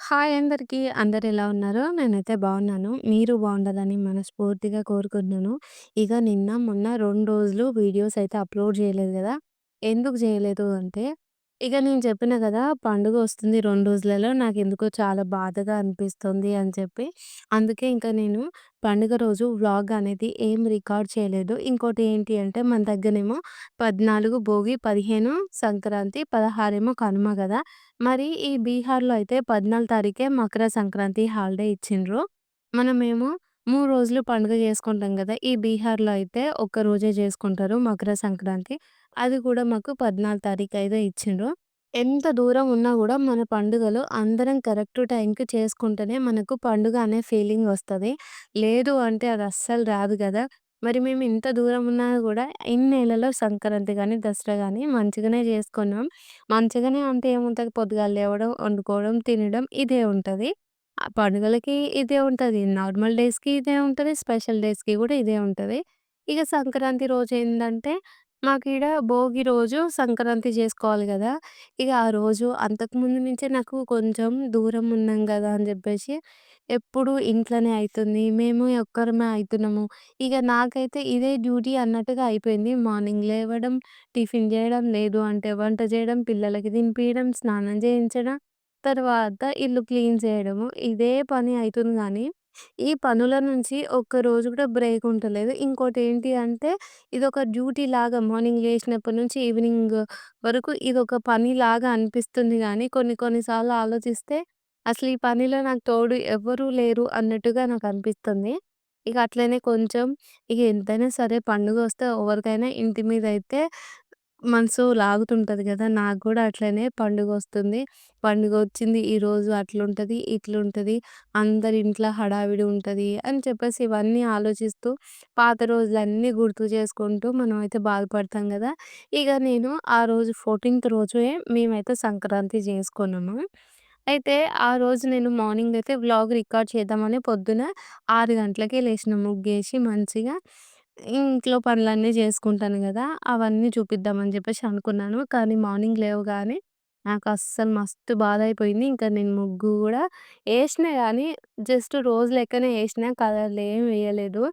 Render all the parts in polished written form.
Hi అందరికీ. అందరెలా ఉన్నారు? నేనైతే బాగున్నాను. మీరు బాగుండాలని మనస్ఫూర్తిగా కోరుకుంటున్నాను. ఇక నిన్న, మొన్న 2 రోజులు వీడియోస్ అయితే అప్‌లోడ్ చేయలేదు గదా! ఎందుకు చేయలేదు అంటే, ఇక నేను చెప్పినా గదా! పండుగొస్తుంది 2 రోజులలో నాకెందుకో చాలా బాధగా అనిపిస్తుంది అని చెప్పి. అందుకే ఇంకా నేను పండుగ రోజు వ్లాగ్ అనేది ఏం రికార్డ్ చేయలేదు. ఇంకోటి ఏంటి అంటే మన దగ్గరేమో 14 భోగి, 15 సంక్రాంతి, 16 ఏమో కనుమ గదా! మరి ఈ బీహార్‌లో అయితే 14 తారీఖే మకర సంక్రాంతి హాలిడే ఇచ్చిండ్రు. మనమేమో 3 రోజులు పండుగ చేసుకుంటాం గదా! ఈ బీహార్‌లో అయితే ఒక్క రోజే చేసుకుంటారు మకర సంక్రాంతి. అది కూడా మాకు 14 తారీఖు అయితే ఇచ్చిండ్రు. ఎంత దూరం ఉన్నా గూడా మన పండుగలు అందరం కరెక్ట్ టైంకి చేసుకుంటేనే మనకు పండుగ అనే ఫీలింగ్ వస్తది. లేదు అంటే అది అస్సలు రాదు గదా! మరి మేము ఇంత దూరం ఉన్నా గూడా ఇన్నేళ్లలో సంక్రాంతి గాని, దసరా గాని మంచిగానే చేసుకున్నాం. మంచిగానే అంటే ఏముంటది పొద్దుగాల లేవడం, వండుకోవడం, తినడం ఇదే ఉంటది. ఆ పండుగలకి ఇదే ఉంటది. నార్మల్ డేస్‌కి ఇదే ఉంటది. స్పెషల్ డేస్‌కి గూడా ఇదే ఉంటది. ఇక సంక్రాంతి రోజేందంటే, మాకీడ భోగి రోజు సంక్రాంతి జేసుకోవాలి గదా! ఇగ ఆ రోజు అంతకుముందు నుంచే నాకు కొంచెం దూరం ఉన్నాం గదా అని జెప్పేసి, ఎప్పుడు ఇంట్లోనే అయితుంది. మేము ఒక్కరమే అయితున్నాము. ఇగ నాకైతే ఇదే డ్యూటీ అన్నట్టుగా అయిపోయింది. మార్నింగ్ లేవడం, టిఫిన్ జేయడం, లేదు అంటే వంట జేయడం, పిల్లలకి తినిపియడం, స్నానం జేయించడం, తర్వాత ఇల్లు క్లీన్ చేయడము. ఇదే పని అయితుంది గానీ, ఈ పనుల నుంచి ఒక్కరోజు కూడా బ్రేక్ ఉంటలేదు. ఇంకోటేంటి అంటే, ఇదొక డ్యూటీలాగా మార్నింగ్ లేసినప్పటి నుంచి ఈవినింగ్ వరకు ఇదొక పనిలాగా అనిపిస్తుంది గానీ, కొన్ని కొన్ని సార్లు ఆలోచిస్తే, అసలు ఈ పనిలో నాకు తోడు ఎవ్వరూ లేరు అన్నట్టుగా నాకనిపిస్తుంది. ఇక అట్లనే కొంచెం ఇగ ఎంతైనా సరే పండుగొస్తే ఎవరికైనా ఇంటి మీదయితే మనసు లాగుతుంటది గదా! నాకు గూడా అట్లనే పండుగొస్తుంది. పండుగొచ్చింది ఈరోజు అట్లుంటది, ఇట్లుంటది, అందరి ఇంట్ల హడావిడి ఉంటది అని చెప్పేసి ఇవన్నీ ఆలోచిస్తూ పాత రోజులన్నీ గుర్తు చేసుకుంటూ మనమైతే బాధపడతాం గదా! ఇగ నేను ఆ రోజు 14థ్ రోజే మేమైతే సంక్రాంతి జేసుకున్నాము. అయితే ఆ రోజు నేను మార్నింగ్ అయితే వ్లాగ్ రికార్డ్ చేద్దామని పొద్దున 6 గంటలకే లేసిన. ముగ్గేసి మంచిగా ఇంట్లో పనులన్నీ జేసుకుంటాను గదా! అవన్నీ చూపిద్దామని జెప్పేసి అనుకున్నాను. కానీ మార్నింగ్ లేవగానే నాకస్సలు మస్తు బాధయిపోయింది. ఇంకా నేను ముగ్గు గూడా ఏసినా గానీ జస్ట్ రోజు లెక్కనే ఏసినా. కలర్‌లేం వేయలేదు.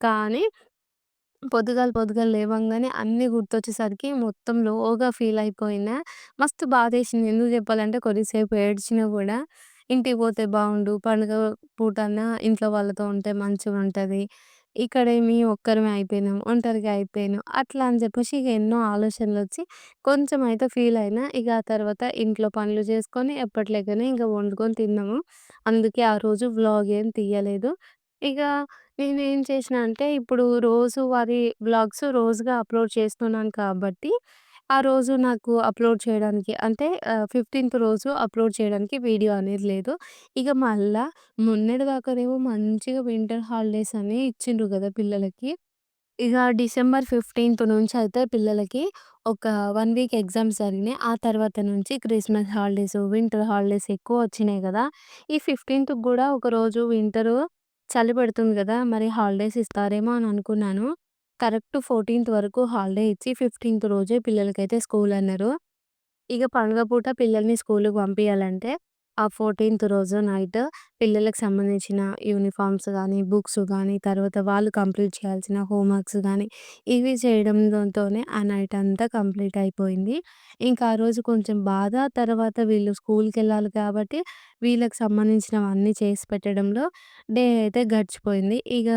కానీ పొద్దుగాల లేవంగానే అన్నీ గుర్తొచ్చేసరికి మొత్తం లోగా ఫీలయిపోయినా. మస్తు బాధేసింది. ఎందుకు జెప్పాలంటే కొద్దిసేపు ఏడ్చినా గూడా, ఇంటికి పోతే బావుండు, పండుగ పూటన్నా ఇంట్లో వాళ్ళతో ఉంటే మంచిగుంటది. ఇక్కడేమి ఒక్కరమే అయిపోయినాం, ఒంటరిగా అయిపోయాను. అట్లా అని జెప్పేసి ఇగ ఎన్నో ఆలోచనలొచ్చి కొంచెమయితే ఫీలయినా. ఇగ ఆ తర్వాత ఇంట్లో పనులు జేసుకొని ఎప్పటిలెక్కనే ఇంక వండుకొని తిన్నాము. అందుకే ఆ రోజు వ్లాగ్ ఏం తీయలేదు. ఇగ నేనేం చేసినా అంటే, ఇప్పుడు రోజువారీ వ్లాగ్స్ రోజుగా అప్‌లోడ్ చేస్తున్నాను కాబట్టి, ఆ రోజు నాకు అప్‌లోడ్ చేయడానికి అంటే 15థ్ రోజు అప్‌లోడ్ చేయడానికి వీడియో అనేది లేదు. ఇక మళ్ళా మొన్నటి దాకానేమో మంచిగా వింటర్ హాలిడేస్ అని ఇచ్చిండ్రు గదా పిల్లలకి. ఇగ డిసెంబర్ 15థ్ నుంచయితే పిల్లలకి ఒక 1 వీక్ ఎగ్జామ్స్ జరిగినాయి. ఆ తర్వాత నుంచి క్రిస్మస్ హాలిడేస్, వింటర్ హాలిడేస్ ఎక్కువొచ్చినాయి గదా! ఈ 15థ్‌కి గూడా ఒకరోజు వింటరు చలి పెడుతుంది గదా! మరి హాలిడేస్ ఇస్తారేమో అని అనుకున్నాను. కరెక్ట్ 14థ్ వరకు హాలిడే ఇచ్చి 15థ్ రోజే పిల్లలకైతే స్కూల్ అన్నారు. ఇగ పండుగ పూట పిల్లల్ని స్కూలుకి పంపియాలంటే, ఆ 14థ్ రోజు నైట్ పిల్లలకి సంబంధించిన యూనిఫార్మ్స్ గానీ, బుక్స్ గానీ, తర్వాత వాళ్ళు కంప్లీట్ చేయాల్సిన హోంవర్క్స్ గానీ, ఇవి చేయడంతోనే ఆ నైట్ అంతా కంప్లీట్ అయిపోయింది. ఇంకా ఆ రోజు కొంచెం బాధ, తర్వాత వీళ్ళు స్కూలుకెళ్ళాలి కాబట్టి, వీళ్ళకి సంబంధించినవన్నీ చేసి పెట్టడంలో డే అయితే గడిచిపోయింది. ఇగ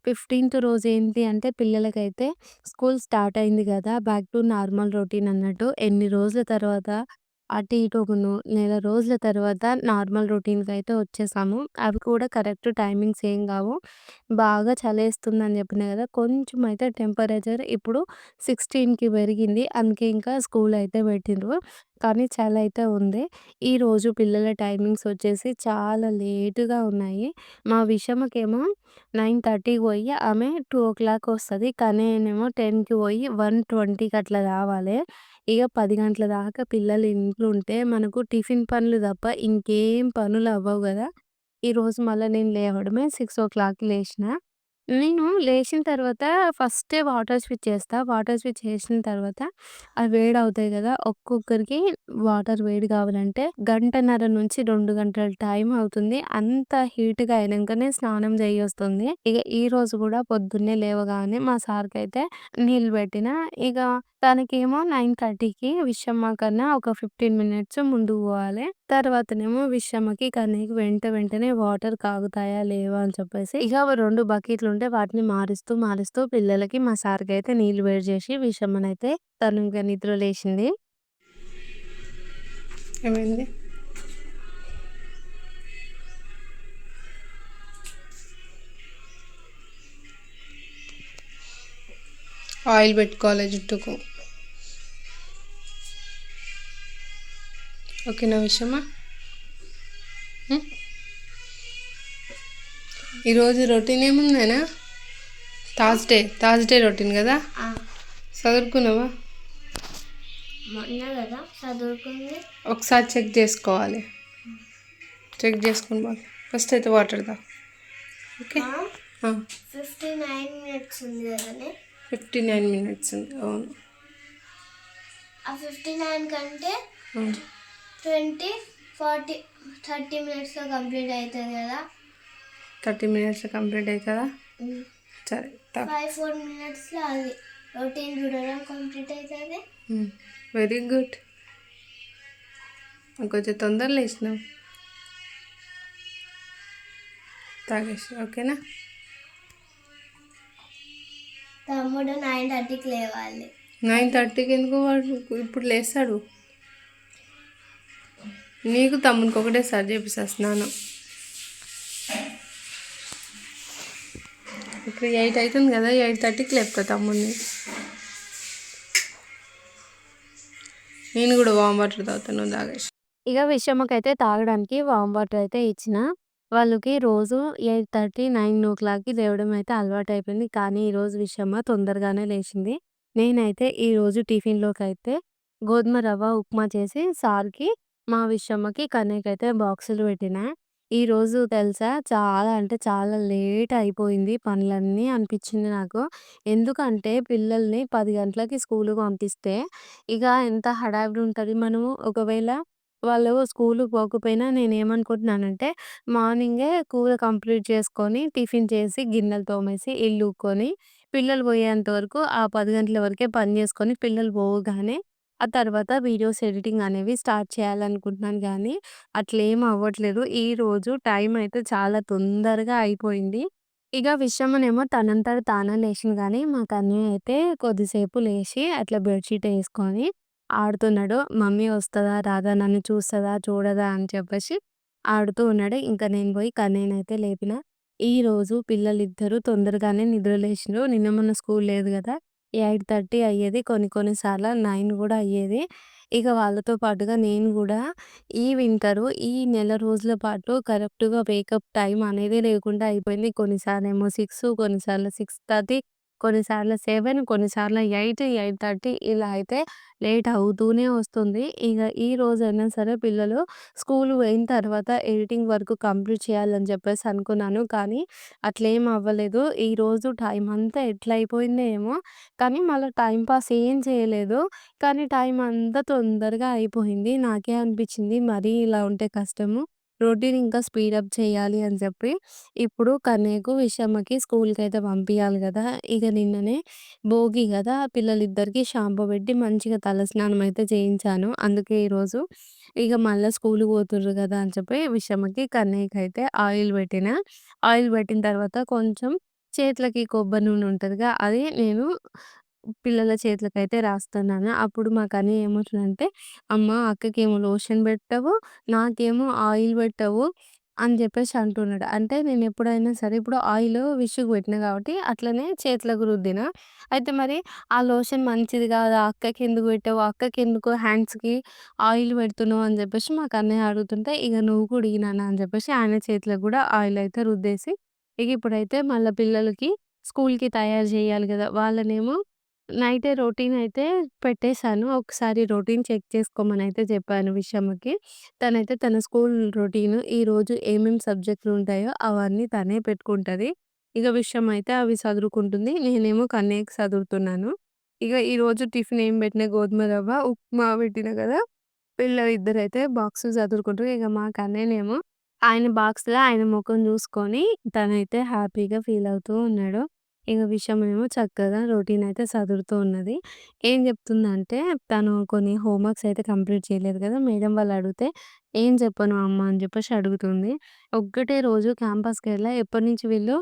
15థ్ రోజు ఏంటి అంటే పిల్లలకైతే స్కూల్ స్టార్ట్ అయింది గదా! బ్యాక్ టు నార్మల్ రొటీన్ అన్నట్టు. ఎన్ని రోజుల తర్వాత అటు ఇటు ఒక నెల రోజుల తర్వాత నార్మల్ రొటీన్‌కైతే వచ్చేసాము. అవి కూడా కరెక్ట్ టైమింగ్స్ ఏం గావు. బాగా చలేస్తుందని జెప్పినా గదా! కొంచెం అయితే టెంపరేచర్ ఇప్పుడు 16కి పెరిగింది. అందుకే ఇంకా స్కూల్ అయితే పెట్టిండ్రు. కానీ చలైతే ఉంది. ఈరోజు పిల్లల టైమింగ్స్ వచ్చేసి చాలా లేట్‌గా ఉన్నాయి. మా విషమకేమో 9:30కి పోయి ఆమె 2:00 వస్తది. కానీ నేనేమో 10కి పోయి 1:20కి అట్లా రావాలే. ఇగ 10 గంటల దాకా పిల్లలు ఇంట్లో ఉంటే మనకు టిఫిన్ పనులు తప్ప ఇంకేం పనులు అవ్వవు గదా! ఈరోజు మళ్ళా నేను లేవడమే 6:00కి లేషినా. నేను లేచిన తర్వాత ఫస్టే వాటర్ స్విచ్ చేస్తా. వాటర్ స్విచ్ చేసిన తర్వాత అవి వేడవుతాయి గదా! ఒక్కొక్కరికి వాటర్ వేడి కావాలంటే గంటన్నర నుంచి 2 గంటల టైం అవుతుంది. అంత హీట్‌గా అయినంకనే స్నానం జేయొస్తుంది. ఇగ ఈరోజు గూడా పొద్దున్నే లేవగానే మా సార్‌కైతే నీళ్ళు పెట్టినా. ఇగ తనకేమో 9:30కి విషహమ్మ కన్నా ఒక 15 మినిట్స్ ముందుకు పోవాలి. తర్వాతనేమో విషహమ్మకి, కన్నయ్యకి వెంటనే వాటర్ కాగుతాయా లేవా అని చెప్పేసి ఇగ 2 బకెట్లుంటే వాటిని మారుస్తూ పిల్లలకి, మా సార్‌కయితే నీళ్ళు వేడి చేసి విషహమ్మనైతే తను ఇంక నిద్ర లేచింది. ఏమైంది? ఆయిల్ పెట్టుకోవాలి జుట్టుకు. ఓకేనా విషయమా? ఈరోజు రొటీన్ ఏముందైనా? థర్స్డే రొటీన్ కదా? చదువుకున్నావా? ఒకసారి చెక్ చేసుకోవాలి. చెక్ చేసుకుని బాగా ఫస్ట్ అయితే వాటర్ దా. ఓకే. 59 మినిట్స్ ఉంది కదండి. 59 మినిట్స్ ఉంది. అవును. ఆ 59 కంటే 20, 40, 30 మినిట్స్‌లో కంప్లీట్ అవుతుంది కదా. 30 మినిట్స్లో కంప్లీట్ అవుతుందా? సరే. 4 మినిట్స్‌లో అది రొటీన్ చూడడం కంప్లీట్ అవుతుంది. Very good. కొంచెం తొందర లేచినావు. తాగేసి ఓకేనా? తమ్ముడు 9:30కి లేవాలి. 9:30కి ఎందుకు? వాడు ఇప్పుడు లేస్తాడు. నీకు తమ్మునికి ఒకటేసారి చేపిస్తా స్నానం. ఇప్పుడు 8 అవుతుంది కదా, 8:30కి లేపుతా తమ్ముడిని. నేను కూడా వామ్ వాటర్ తాగుతాను. తాగేసి ఇక విషయమ్మకైతే తాగడానికి వామ్ వాటర్ అయితే ఇచ్చిన. వాళ్ళకి రోజు 8:30, 9:00కి లేవడం అయితే అలవాటయిపోయింది. కానీ ఈరోజు విషయమ్మ తొందరగానే లేచింది. నేనైతే ఈరోజు టిఫిన్‌లోకైతే గోధుమ రవ్వ ఉప్మా చేసి సార్‌కి, మా విషయమ్మకి, కన్నయ్యకైతే బాక్సులు పెట్టినా. ఈరోజు తెలుసా చాలా అంటే చాలా లేట్ అయిపోయింది పనులన్నీ అనిపించింది నాకు. ఎందుకంటే పిల్లల్ని 10 గంటలకి స్కూలుకి పంపిస్తే ఇక ఎంత హడావిడి ఉంటది. మనము ఒకవేళ వాళ్ళు స్కూలుకి పోకపోయినా నేనేమనుకుంటున్నానంటే, మార్నింగే కూర కంప్లీట్ చేసుకొని, టిఫిన్ చేసి, గిన్నెలు తోమేసి, ఇల్లు ఊక్కొని, పిల్లలు పోయేంత వరకు ఆ 10 గంటల వరకే పని చేసుకొని, పిల్లలు పోగానే ఆ తర్వాత వీడియోస్ ఎడిటింగ్ అనేవి స్టార్ట్ చేయాలనుకుంటున్నాను గానీ, అట్లేం అవ్వట్లేదు. ఈరోజు టైం అయితే చాలా తొందరగా అయిపోయింది. ఇక విషయమనేమో తనంతట తానే లేచింది గానీ, మా కన్నయ్య అయితే కొద్దిసేపు లేచి అట్లా బెడ్‌షీట్ ఏసుకొని ఆడుతున్నాడు. మమ్మీ వస్తదా? రాదా? నన్ను చూస్తదా? చూడదా? అని చెప్పేసి ఆడుతూ ఉన్నాడు. ఇంక నేను పోయి కన్నయ్యనైతే లేపిన. ఈరోజు పిల్లలిద్దరూ తొందరగానే నిద్ర లేచిండ్రు. నిన్న మొన్న స్కూల్ లేదు గదా! 8:30 అయ్యేది. కొన్ని కొన్ని సార్లు 9 గూడా అయ్యేది. ఇక వాళ్ళతో పాటుగా నేను గూడా ఈ వింటరు, ఈ నెల రోజుల పాటు కరెక్ట్‌గా వేకప్ టైం అనేది లేకుండా అయిపోయింది. కొన్నిసార్లేమో 6, కొన్నిసార్లు 6:30, కొన్నిసార్లు 7, కొన్నిసార్లు 8, 8:30 ఇలా అయితే లేట్ అవుతూనే వస్తుంది. ఇగ ఈ రోజైనా సరే పిల్లలు స్కూలు పోయిన తర్వాత ఎడిటింగ్ వర్క్ కంప్లీట్ చేయాలని చెప్పేసి అనుకున్నాను. కానీ అట్లేం అవ్వలేదు. ఈరోజు టైం అంతా ఎట్లా అయిపోయిందో ఏమో! కానీ మళ్ళా టైమ్ పాస్ ఏం చేయలేదు. కానీ టైం అంతా తొందరగా అయిపోయింది. నాకే అనిపించింది మరీ ఇలా ఉంటే కష్టము. రొటీన్ ఇంకా స్పీడప్ చేయాలి అని చెప్పి. ఇప్పుడు కన్నయ్యకు, విషమ్మకి స్కూలుకైతే పంపియాలి గదా! ఇగ నిన్ననే భోగి గదా! పిల్లలిద్దరికీ షాంపూ పెట్టి మంచిగా తలస్నానం అయితే చేయించాను. అందుకే ఈరోజు ఇగ మళ్ళా స్కూలుకి పోతుర్రు గదా! అని చెప్పి విషమ్మకి, కన్నయ్యకైతే ఆయిల్ పెట్టిన. ఆయిల్ పెట్టిన తర్వాత కొంచెం చేతులకి కొబ్బరి నూనె ఉంటదిగా! అది నేను పిల్లల చేతులకైతే రాస్తున్నాను. అప్పుడు మా కన్నయ్య ఏమంటుండంటే, "అమ్మ అక్కకేమో లోషన్ పెట్టవు, నాకేమో ఆయిల్ పెట్టవు" అని జెప్పేసి అంటున్నాడు. అంటే నేనెప్పుడైనా సరే ఇప్పుడు ఆయిలు విష్‌కి పెట్టినా కాబట్టి అట్లనే చేతులకు రుద్దిన. అయితే మరి ఆ లోషన్ మంచిది కాదా? అక్కకెందుకు పెట్టావు? అక్కకెందుకు హ్యాండ్స్‌కి ఆయిల్ పెడుతున్నావు? అని జెప్పేసి మా కన్నయ్య అడుగుతుంటే, ఇగ నువ్వు కూడా ఇయి నాన్న అని జెప్పేసి ఆయన చేతులకు గూడా ఆయిల్ అయితే రుద్దేసి, ఇగ ఇప్పుడైతే మళ్ళా పిల్లలకి స్కూల్‌కి తయారు జేయాలి గదా! వాళ్ళనేమో నైటే రొటీన్ అయితే పెట్టేసాను. ఒకసారి రొటీన్ చెక్ చేసుకోమనైతే చెప్పాను విషమ్మకి. తనైతే తన స్కూల్ రొటీన్ ఈరోజు ఏమేం సబ్జెక్టులుంటాయో అవన్నీ తనే పెట్టుకుంటది. ఇక విషయం అయితే అవి సదురుకుంటుంది. నేనేమో కన్నయ్యకి సదురుతున్నాను. ఇగ ఈరోజు టిఫిన్ ఏం పెట్టినా గోధుమ రవ్వ, ఉప్మా పెట్టినా గదా! పిల్లలిద్దరైతే బాక్స్ సదురుకుంటారు. ఇగ మా కన్నయ్యనేమో ఆయన బాక్స్‌లో ఆయన మొఖం జూసుకొని తనైతే హ్యాపీగా ఫీల్ అవుతూ ఉన్నాడు. ఇగ విషయమేమో చక్కగా రొటీన్ అయితే సదురుతూ ఉన్నది. ఏం జెప్తుందంటే తను కొన్ని హోంవర్క్స్ అయితే కంప్లీట్ చేయలేదు గదా! మేడం వాళ్ళు అడిగితే "ఏం చెప్పను అమ్మ" అని జెప్పేసి అడుగుతుంది. ఒక్కటే రోజు క్యాంపస్‌కెళ్ళా ఎప్పటినుంచి వీళ్ళు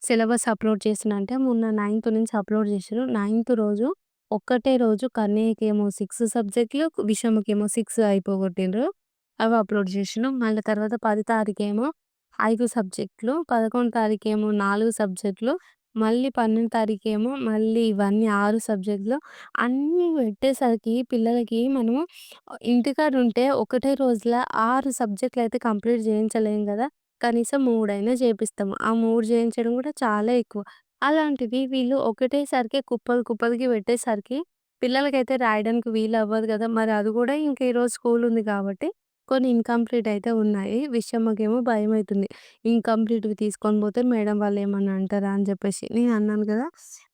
సిలబస్ అప్‌లోడ్ చేస్తున్నా అంటే మొన్న నైన్త్ నుంచి అప్‌లోడ్ జేషిర్రు. నైన్త్ రోజు ఒక్కటే రోజు కన్నయ్యకేమో 6 సబ్జెక్ట్‌లు, విషమ్‌కేమో 6 అయిపోగొట్టిండ్రు. అవి అప్‌లోడ్ జేషిండు. మళ్ళీ తర్వాత 10 తారీఖేమో 5 సబ్జెక్ట్‌లు, 11 తారీఖేమో 4 సబ్జెక్ట్‌లు, మళ్ళీ 12 తారీఖేమో మళ్ళీ ఇవన్నీ 6 సబ్జెక్ట్‌లు అన్నీ పెట్టేసరికి పిల్లలకి మనము ఇంటికాడుంటే ఒకటే రోజుల 6 సబ్జెక్ట్‌లయితే కంప్లీట్ జేయించలేం గదా! కనీసం 3 అయినా జేపిస్తాము. ఆ 3 జేయించడం గూడా చాలా ఎక్కువ. అలాంటిది వీళ్ళు ఒకటేసరికి కుప్పలు కుప్పలుగా పెట్టేసరికి పిల్లలకైతే రాయడానికి వీలవ్వదు గదా! మరి అది గూడా ఇంక ఈరోజు స్కూలుంది కాబట్టి కొన్ని ఇన్‌కంప్లీట్ అయితే ఉన్నాయి. విషమ్మకేమో భయమైతుంది. ఇన్‌కంప్లీట్‌వి తీసుకొని పోతే మేడం వాళ్ళేమన్నా అంటారా అని జెప్పేసి. నేనన్నాను గదా!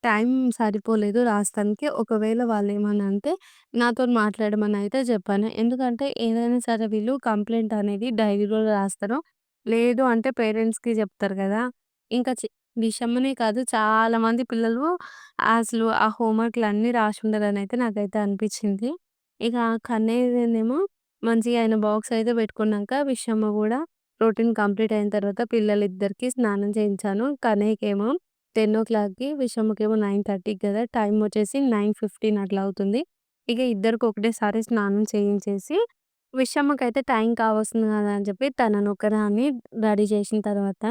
టైం సరిపోలేదు రాస్తానికి. ఒకవేళ వాళ్ళేమన్నా అంటే నాతోని మాట్లాడమనయితే జెప్పాను. ఎందుకంటే ఏదైనా సరే వీళ్ళు కంప్లెయింట్ అనేది డైరీలో రాస్తారు. లేదు అంటే పేరెంట్స్‌కి జెప్తారు గదా! ఇంకా విషమ్మనే కాదు చాలా మంది పిల్లలు అసలు ఆ హోంవర్క్‌లన్నీ రాసుండరనయితే నాకైతే అనిపిచ్చింది. ఇక కన్నయ్యదేమో మంచిగా ఆయన బాక్స్ అయితే పెట్టుకున్నాక విషయమ్మ గూడా రొటీన్ కంప్లీట్ అయిన తర్వాత పిల్లలిద్దరికీ స్నానం చేయించాను. కన్నయ్యకేమో 10:00కి విషమ్మకేమో 9:30కి గదా! టైం వచ్చేసి 9:15 అట్లా అవుతుంది. ఇక ఇద్దరికి ఒకటేసారి స్నానం చేయించేసి విషమ్మకైతే టైం కావస్తుంది గదా! అని చెప్పి తననొక్కదాన్ని రెడీ చేసిన తర్వాత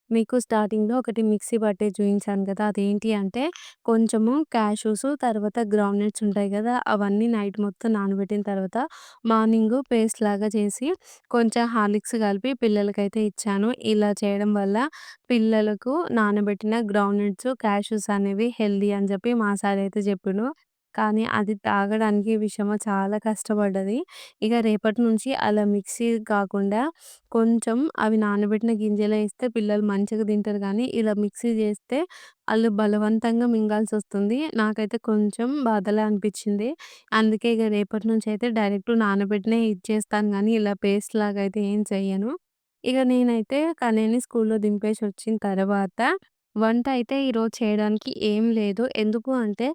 మీకు స్టార్టింగ్‌లో ఒకటి మిక్సీ పట్టేది చూయించాను కదా! అదేంటి అంటే కొంచెము క్యాష్యూస్ తర్వాత గ్రౌండ్ నట్స్ ఉంటాయి గదా! అవన్నీ నైట్ మొత్తం నానబెట్టిన తర్వాత మార్నింగు పేస్ట్ లాగా చేసి కొంచెం హార్లిక్స్ కలిపి పిల్లలకైతే ఇచ్చాను. ఇలా చేయడం వల్ల పిల్లలకు నానబెట్టిన గ్రౌండ్ నట్స్, క్యాష్యూస్ అనేవి హెల్తీ అని చెప్పి మా సార్ అయితే చెప్పిండు. కానీ అది తాగడానికి విషమ చాలా కష్టపడ్డది. ఇక రేపటి నుంచి అలా మిక్సీ కాకుండా కొంచెం అవి నానబెట్టిన గింజలే ఇస్తే పిల్లలు మంచిగా తింటారు గానీ, ఇలా మిక్సీ చేస్తే ఆళ్ళు బలవంతంగా మింగాల్సొస్తుంది. నాకైతే కొంచెం బాధలా అనిపిచ్చింది. అందుకే ఇగ రేపటి నుంచయితే డైరెక్ట్ నానబెట్టినయి ఇచ్చేస్తాను గానీ, ఇలా పేస్ట్ లాగా అయితే ఏం చెయ్యను. ఇగ నేనైతే కన్నయ్యని స్కూల్లో దింపేసొచ్చిన తర్వాత వంట అయితే ఈరోజు చేయడానికి ఏం లేదు. ఎందుకు అంటే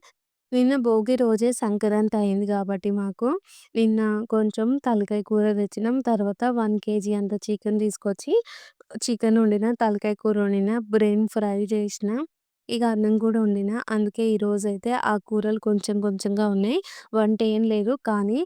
నిన్న భోగి రోజే సంక్రాంతి అయింది గాబట్టి మాకు, నిన్న కొంచెం తలకాయ కూర తెచ్చినాం. తర్వాత 1 కేజీ అంత చికెన్ తీసుకొచ్చి, చికెన్ వండిన, తలకాయ కూర వండిన, బ్రెయిన్ ఫ్రై చేసిన, ఇగ అన్నం కూడా వండిన. అందుకే ఈరోజైతే ఆ కూరలు కొంచెం కొంచెంగా ఉన్నాయి. వంట ఏం లేదు. కానీ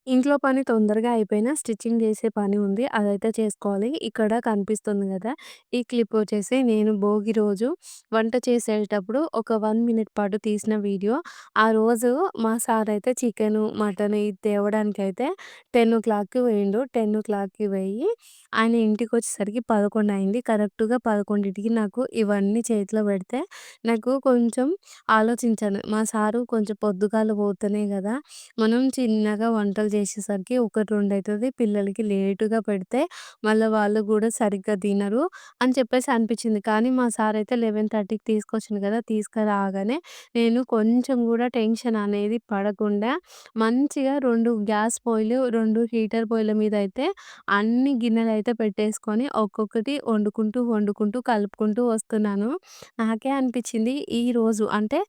ఇంట్లో పని తొందరగా అయిపోయినా స్టిచ్చింగ్ చేసే పని ఉంది. అదైతే చేసుకోవాలి. ఇక్కడ కనిపిస్తుంది గదా! ఈ క్లిప్ వచ్చేసి నేను భోగి రోజు వంట చేసేటప్పుడు ఒక 1 మినిట్ పాటు తీసిన వీడియో. ఆ రోజు మా సారయితే చికెను, మటను ఇది తేవడానికైతే 10:00కి పోయిండు. 10:00కి పోయి ఆయన ఇంటికొచ్చేసరికి 11 అయింది. కరెక్ట్‌గా 11కి నాకు ఇవన్నీ చేతిలో పెడితే నాకు కొంచెం ఆలోచించాను. మా సారు కొంచెం పొద్దుగాల పోతేనే గదా! మనం చిన్నగా వంటలు చేసేసరికి 1, 2 అయితది. పిల్లలకి లేట్‌గా పెడితే మళ్ళా వాళ్ళు గూడా సరిగ్గా తినరు అని చెప్పేసి అనిపిచ్చింది. కానీ మా సారయితే 11:30కి తీసుకొచ్చిండు గదా! తీసుకురాగానే నేను కొంచెం గూడా టెన్షన్ అనేది పడకుండా మంచిగా 2 గ్యాస్ పొయ్యిలు, 2 హీటర్ పొయ్యిల మీద అయితే అన్ని గిన్నెలయితే పెట్టేసుకొని ఒక్కొక్కటి వండుకుంటూ, వండుకుంటూ కలుపుకుంటూ వస్తున్నాను. నాకే అనిపిచ్చింది ఈరోజు అంటే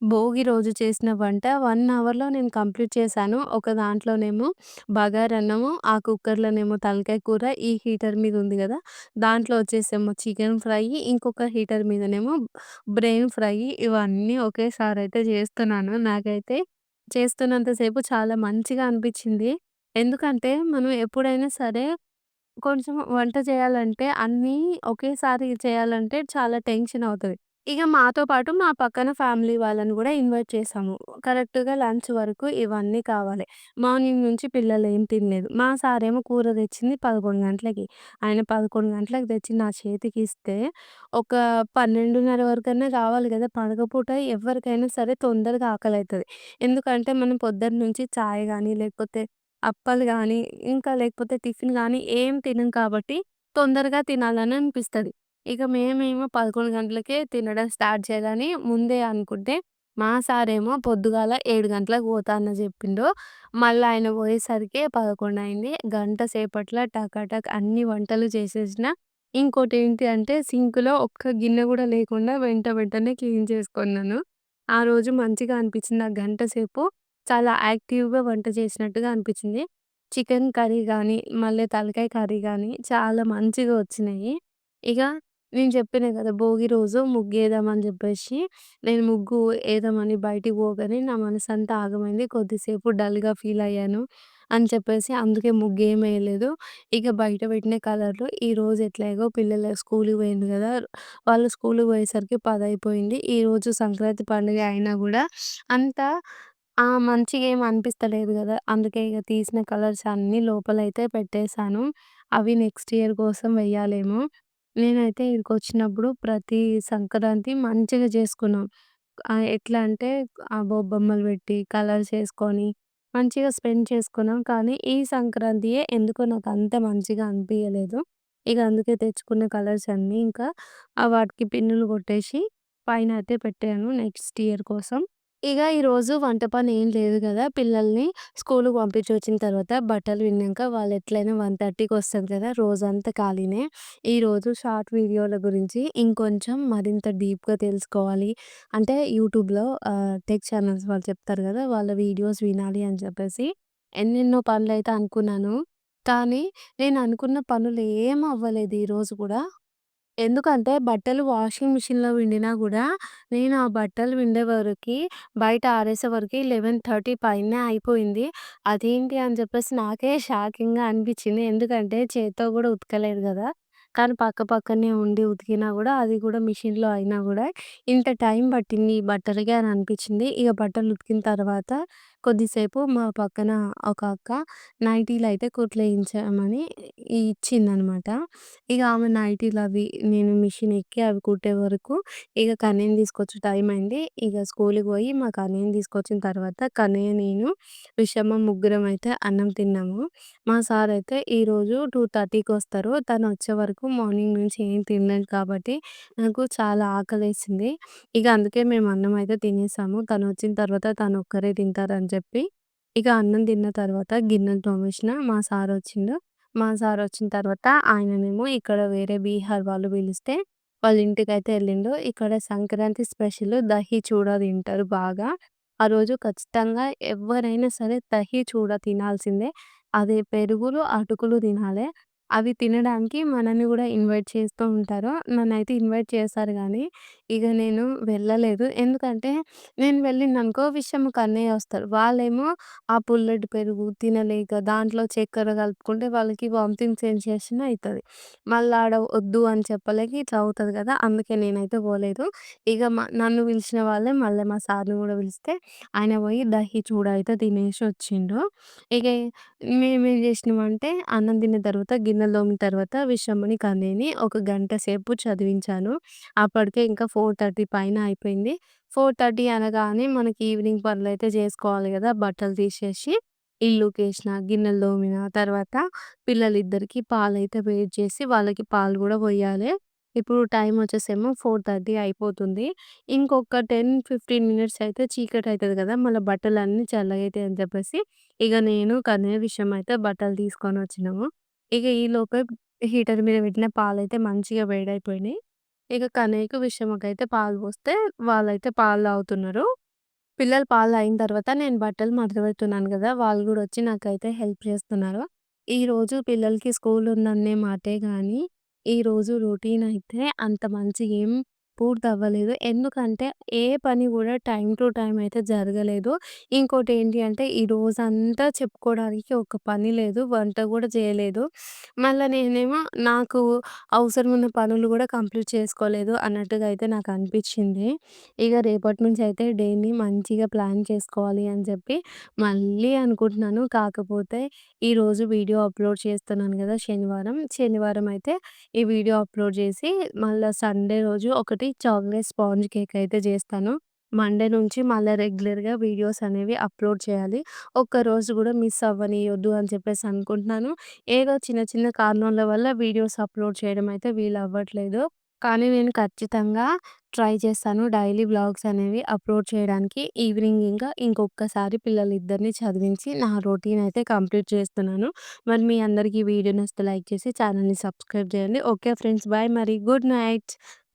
భోగి రోజు చేసిన వంట 1 అవర్‌లో నేను కంప్లీట్ చేశాను. ఒక దాంట్లోనేమో బగారన్నము, ఆ కుక్కర్‌లోనేమో తలకాయ కూర, ఈ హీటర్ మీద ఉంది గదా! దాంట్లో వచ్చేసేమో చికెన్ ఫ్రై, ఇంకొక హీటర్ మీదనేమో బ్రెయిన్ ఫ్రై ఇవన్నీ ఒకేసారయితే జేస్తున్నాను. నాకైతే చేస్తున్నంత సేపు చాలా మంచిగా అనిపిచ్చింది. ఎందుకంటే మనం ఎప్పుడైనా సరే కొంచెం వంట చేయాలంటే అన్నీ ఒకేసారి చేయాలంటే చాలా టెన్షన్ అవుతది. ఇగ మాతో పాటు మా పక్కన ఫ్యామిలీ వాళ్ళని గూడా ఇన్వైట్ చేసాము. కరెక్ట్‌గా లంచ్ వరకు ఇవన్నీ కావాలి. మార్నింగ్ నుంచి పిల్లలేం తినలేదు. మా సారేమో కూర తెచ్చింది 11 గంటలకి. ఆయన 11 గంటలకు తెచ్చి నా చేతికిస్తే ఒక 12:30 వరకన్నా కావాలి గదా! పడకపూట ఎవ్వరికైనా సరే తొందరగా ఆకలైతది. ఎందుకంటే మనం పొద్దున్న నుంచి చాయ్ గాని, లేకపోతే అప్పలు గాని, ఇంకా లేకపోతే టిఫిన్ గాని ఏం తినం కాబట్టి తొందరగా తినాలని అనిపిస్తది. ఇక మేమేమో 11 గంటలకే తినడం స్టార్ట్ చేయాలని ముందే అనుకుంటే, మా సారేమో పొద్దుగాల 7 గంటలకు పోతా అని జెప్పిండు. మళ్ళా ఆయన పోయేసరికే 11 అయింది. గంట సేపట్ల టక అన్ని వంటలు చేసేసిన. ఇంకోటేంటి అంటే సింక్‌లో ఒక్క గిన్నె గూడా లేకుండా వెంటనే క్లీన్ చేసుకున్నాను. ఆ రోజు మంచిగా అనిపించింది. ఆ గంట సేపు చాలా యాక్టివ్‌గా వంట చేసినట్టుగా అనిపించింది. చికెన్ కర్రీ గానీ, మళ్ళీ తలకాయ కర్రీ గానీ చాలా మంచిగా వచ్చినాయి. ఇగ నేను చెప్పినా గదా! భోగి రోజు ముగ్గేద్దామని జెప్పేసి, నేను ముగ్గు ఏద్దామని బయటికి పోగానే నా మనసంతా ఆగమైంది. కొద్దిసేపు డల్‌గా ఫీలయ్యాను అని చెప్పేసి అందుకే ముగ్గేమేయలేదు. ఇక బయట పెట్టిన కలర్‌లో ఈరోజు ఎట్లాగో పిల్లలు స్కూలుకి పోయిండ్రు గదా! వాళ్ళు స్కూలుకి పోయేసరికి 10 అయిపోయింది. ఈరోజు సంక్రాంతి పండుగ అయినా గూడా అంత మంచిగా ఏమి అనిపిస్తలేదు గదా! అందుకే ఇగ తీసిన కలర్స్ అన్నీ లోపలైతే పెట్టేసాను. అవి నెక్స్ట్ ఇయర్ కోసం వెయ్యాలేమో. నేనైతే ఈడికొచ్చినప్పుడు ప్రతి సంక్రాంతి మంచిగా చేసుకున్నాం. ఎట్లా అంటే బొమ్మలు పెట్టి, కలర్స్ ఏసుకొని మంచిగా స్పెండ్ చేసుకున్నాం. కానీ ఈ సంక్రాంతియే ఎందుకో నాకంత మంచిగా అనిపియలేదు. ఇగ అందుకే తెచ్చుకున్న కలర్స్ అన్నీ ఇంకా వాటికి పిన్నులు కొట్టేసి పైన అయితే పెట్టాను నెక్స్ట్ ఇయర్ కోసం. ఇగ ఈరోజు వంట పని ఏం లేదు గదా! పిల్లల్ని స్కూలుకి పంపించొచ్చిన తర్వాత బట్టలు పిండినంక వాళ్ళెట్లైనా 1:30కి వస్తది కదా! రోజంతా ఖాళీనే. ఈరోజు షార్ట్ వీడియోల గురించి ఇంకొంచెం మరింత డీప్‌గా తెలుసుకోవాలి. అంటే యూట్యూబ్‌లో టెక్ ఛానల్స్ వాళ్ళు చెప్తారు గదా! వాళ్ళ వీడియోస్ వినాలి అని చెప్పేసి ఎన్నెన్నో పనులైతే అనుకున్నాను. కానీ నేను అనుకున్న పనులు ఏమి అవ్వలేదు ఈరోజు కూడా. ఎందుకంటే బట్టలు వాషింగ్ మిషన్‌లో పిండినా గూడా, నేను ఆ బట్టలు పిండే వరకి బయట ఆరేసే వరకి 11:30 పైనే అయిపోయింది. అదేంటి అని చెప్పేసి నాకే షాకింగ్‌గా అనిపించింది. ఎందుకంటే చేత్తో గూడా ఉతకలేదు గదా! కానీ పక్క పక్కనే ఉండి ఉతికినా గూడా, అది గూడా మిషన్‌లో అయినా గూడా ఇంత టైం పట్టింది ఈ బట్టలకి అని అనిపించింది. ఇగ బట్టలు ఉతికిన తర్వాత కొద్దిసేపు మా పక్కన ఒక అక్క నైటీలయితే కుట్లేయించామని ఇచ్చిందనమాట. ఇగ ఆమె నైటీలవి నేను మిషన్ ఎక్కి అవి కుట్టే వరకు ఇగ కన్నయ్యని తీసుకొచ్చే టైమయింది. ఇగ స్కూలుకి పోయి మా కన్నయ్యని తీసుకొచ్చిన తర్వాత కన్నయ్య, నేను, విషమ ముగ్గురం అయితే అన్నం తిన్నాము. మా సారయితే ఈరోజు 2:30కొస్తారు. తనొచ్చే వరకు మార్నింగ్ నుంచి ఏం తినలేదు కాబట్టి నాకు చాలా ఆకలేసింది. ఇగ అందుకే మేము అన్నం అయితే తినేసాము. తనొచ్చిన తర్వాత తనొక్కరే తింటారని చెప్పి. ఇక అన్నం తిన్న తర్వాత గిన్నెలు తోమేసిన. మా సారొచ్చిండు. మా సారొచ్చిన తర్వాత ఆయననేమో ఇక్కడ వేరే బీహార్ వాళ్ళు పిలిస్తే వాళ్ళ ఇంటికైతే ఎళ్ళిండు. ఇక్కడ సంక్రాంతి స్పెషల్ దహి చూడ తింటారు బాగా. ఆ రోజు ఖచ్చితంగా ఎవ్వరైనా సరే దహి చూడ తినాల్సిందే. అదే పెరుగులు, అటుకులు తినాలే. అవి తినడానికి మనల్ని గూడా ఇన్వైట్ చేస్తూ ఉంటారు. నన్నైతే ఇన్వైట్ చేశారు గానీ, ఇగ నేను వెళ్ళలేదు. ఎందుకంటే నేను వెళ్ళిందనుకో విషయంకి అన్నయ్య వస్తారు. వాళ్ళేమో ఆ పుల్లటి పెరుగు తినలేక దాంట్లో చక్కెర కలుపుకుంటే వాళ్ళకి వామిటింగ్ సెన్సేషన్ అయితది. మళ్ళా ఆడ వద్దు అని చెప్పలేక ఇట్లా అవుతది గదా! అందుకే నేనైతే పోలేదు. ఇగ నన్ను పిలిచిన వాళ్ళే మళ్ళీ మా సార్‌ని గూడా పిలిస్తే ఆయన పోయి దహి చూడ అయితే తినేసి వచ్చిండు. ఇగ మేమేం జేసినామంటే అన్నం తిన్న తర్వాత గిన్నెలు తోమిన తర్వాత విషమ్మని, కన్నయ్యని ఒక గంట సేపు చదివించాను. అప్పటికే ఇంకా 4:30 పైన అయిపోయింది. 4:30 అనగానే మనకి ఈవినింగ్ పనులైతే జేసుకోవాలి గదా! బట్టలు తీసేసి, ఇల్లూకేసిన, గిన్నెలు తోమిన, తర్వాత పిల్లలిద్దరికీ పాలైతే వేడి చేసి, వాళ్ళకి పాలు గూడా పొయ్యాలే. ఇప్పుడు టైమొచ్చేసేమో 4:30 అయిపోతుంది. ఇంకొక 10, 15 మినిట్స్ అయితే చీకటయితది గదా! మళ్ళా బట్టలన్నీ చల్లగయితాయని చెప్పేసి, ఇగ నేను, కన్నయ్య, విషయం అయితే బట్టలు తీసుకొనొచ్చినాము. ఇగ ఈలోపే హీటర్ మీద పెట్టిన పాలైతే మంచిగా వేడైపోయినాయి. ఇక కన్నయ్యకి, విషమకైతే పాలు పోస్తే వాళ్ళైతే పాలు తాగుతున్నారు. పిల్లలు పాలు తాగిన తర్వాత నేను బట్టలు మడతపెడుతున్నాను గదా! వాళ్ళు గూడా వచ్చి నాకైతే హెల్ప్ చేస్తున్నారు. ఈరోజు పిల్లలకి స్కూల్ ఉందనే మాటే గానీ, ఈరోజు రొటీన్ అయితే అంత మంచిగా ఏం పూర్తవ్వలేదు. ఎందుకంటే ఏ పని గూడా టైమ్ టు టైమ్ అయితే జరగలేదు. ఇంకోటేంటి అంటే ఈ రోజంతా చెప్పుకోవడానికి ఒక పని లేదు. వంట గూడా చేయలేదు. మళ్ళా నేనేమో నాకు అవసరం ఉన్న పనులు గూడా కంప్లీట్ చేసుకోలేదు అన్నట్టుగా అయితే నాకనిపిచ్చింది. ఇగ రేపటి నుంచయితే డేని మంచిగా ప్లాన్ చేసుకోవాలి అని చెప్పి మళ్ళీ అనుకుంటున్నాను. కాకపోతే ఈరోజు వీడియో అప్‌లోడ్ చేస్తున్నాను గదా! శనివారం. శనివారం అయితే ఈ వీడియో అప్‌లోడ్ చేసి మళ్ళా సండే రోజు ఒకటి చాక్లెట్ స్పాంజ్ కేక్ అయితే చేస్తాను. మండే నుంచి మళ్ళా రెగ్యులర్‌గా వీడియోస్ అనేవి అప్‌లోడ్ చేయాలి. ఒక్కరోజు గూడా మిస్ అవ్వనీయొద్దు అని చెప్పేసి అనుకుంటున్నాను. ఏదో చిన్న చిన్న కారణాల వల్ల వీడియోస్ అప్‌లోడ్ చేయడం అయితే వీలవ్వట్లేదు. కానీ నేను ఖచ్చితంగా ట్రై చేస్తాను డైలీ వ్లాగ్స్ అనేవి అప్‌లోడ్ చేయడానికి. ఈవినింగ్ ఇంకా ఇంకొక్కసారి పిల్లలిద్దరిని చదివించి నా రొటీన్ అయితే కంప్లీట్ చేస్తున్నాను. మరి మీ అందరికీ ఈ వీడియో నచ్చితే లైక్ చేసి ఛానెల్‌ని సబ్స్క్రైబ్ చేయండి. ఓకే ఫ్రెండ్స్, బాయ్ మరి. Good night.